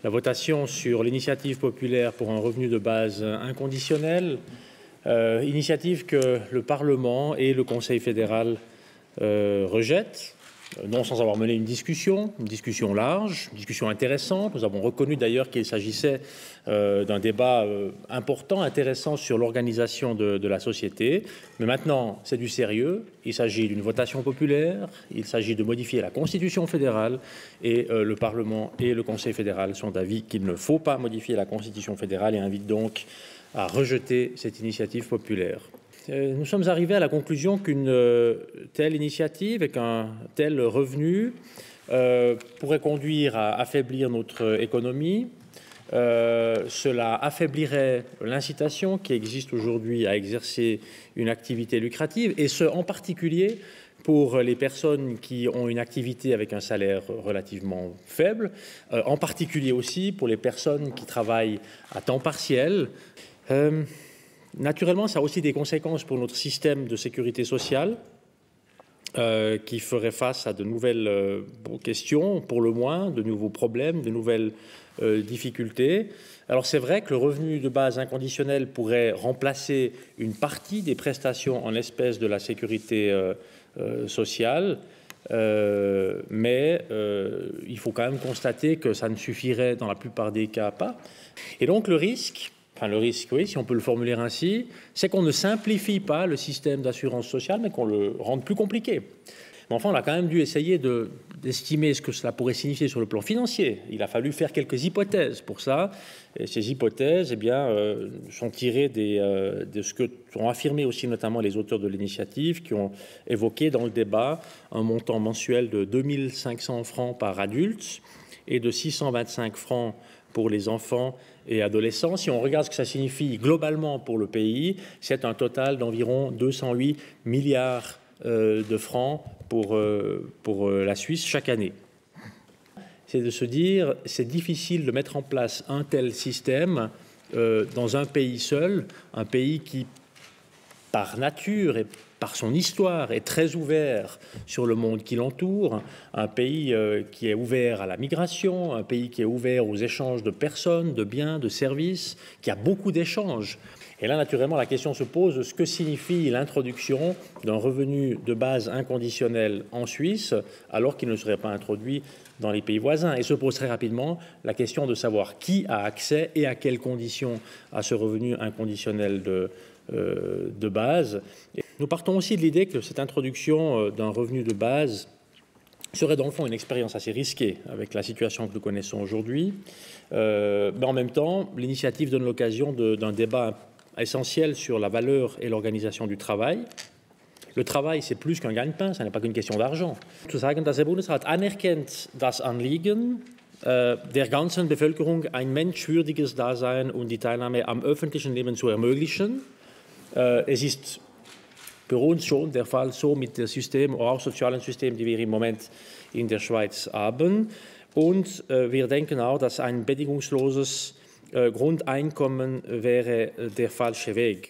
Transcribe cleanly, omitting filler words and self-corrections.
la votation sur l'initiative populaire pour un revenu de base inconditionnel, initiative que le Parlement et le Conseil fédéral rejettent, non sans avoir mené une discussion large, une discussion intéressante. Nous avons reconnu d'ailleurs qu'il s'agissait d'un débat important, intéressant sur l'organisation de la société. Mais maintenant, c'est du sérieux. Il s'agit d'une votation populaire, il s'agit de modifier la Constitution fédérale et le Parlement et le Conseil fédéral sont d'avis qu'il ne faut pas modifier la Constitution fédérale et invitent donc à rejeter cette initiative populaire. Nous sommes arrivés à la conclusion qu'une telle initiative et qu'un tel revenu pourrait conduire à affaiblir notre économie. Cela affaiblirait l'incitation qui existe aujourd'hui à exercer une activité lucrative, et ce, en particulier pour les personnes qui ont une activité avec un salaire relativement faible, en particulier aussi pour les personnes qui travaillent à temps partiel. Naturellement, ça a aussi des conséquences pour notre système de sécurité sociale qui ferait face à de nouvelles questions, pour le moins, de nouveaux problèmes, de nouvelles difficultés. Alors c'est vrai que le revenu de base inconditionnel pourrait remplacer une partie des prestations en espèces de la sécurité sociale, mais il faut quand même constater que ça ne suffirait dans la plupart des cas pas. Et donc le risque, oui, si on peut le formuler ainsi, c'est qu'on ne simplifie pas le système d'assurance sociale, mais qu'on le rende plus compliqué. Mais enfin, on a quand même dû essayer d'estimer ce que cela pourrait signifier sur le plan financier. Il a fallu faire quelques hypothèses pour ça. Et ces hypothèses, sont tirées de ce que ont affirmé aussi notamment les auteurs de l'initiative, qui ont évoqué dans le débat un montant mensuel de 2 500 francs par adulte et de 625 francs pour les enfants et adolescents. Si on regarde ce que ça signifie globalement pour le pays, c'est un total d'environ 208 milliards de francs pour la Suisse chaque année. C'est de se dire, c'est difficile de mettre en place un tel système dans un pays seul, un pays qui, par nature et par son histoire, est très ouvert sur le monde qui l'entoure, un pays qui est ouvert à la migration, un pays qui est ouvert aux échanges de personnes, de biens, de services, qui a beaucoup d'échanges. Et là, naturellement, la question se pose de ce que signifie l'introduction d'un revenu de base inconditionnel en Suisse, alors qu'il ne serait pas introduit dans les pays voisins. Et se pose très rapidement la question de savoir qui a accès et à quelles conditions à ce revenu inconditionnel de base. Nous partons aussi de l'idée que cette introduction d'un revenu de base serait dans le fond une expérience assez risquée avec la situation que nous connaissons aujourd'hui. Mais en même temps, l'initiative donne l'occasion d'un débat essentiel sur la valeur et l'organisation du travail. Le travail, c'est plus qu'un gagne-pain, ça n'est pas qu'une question d'argent. Zu sagen, dass der Bundesrat anerkennt das Anliegen der ganzen Bevölkerung ein menschwürdiges Dasein und die Teilnahme am öffentlichen Leben zu ermöglichen. Es ist bei uns schon der Fall so mit dem System, auch sozialen System, die wir im Moment in der Schweiz haben. Und wir denken auch, dass ein bedingungsloses Grundeinkommen wäre der falsche Weg.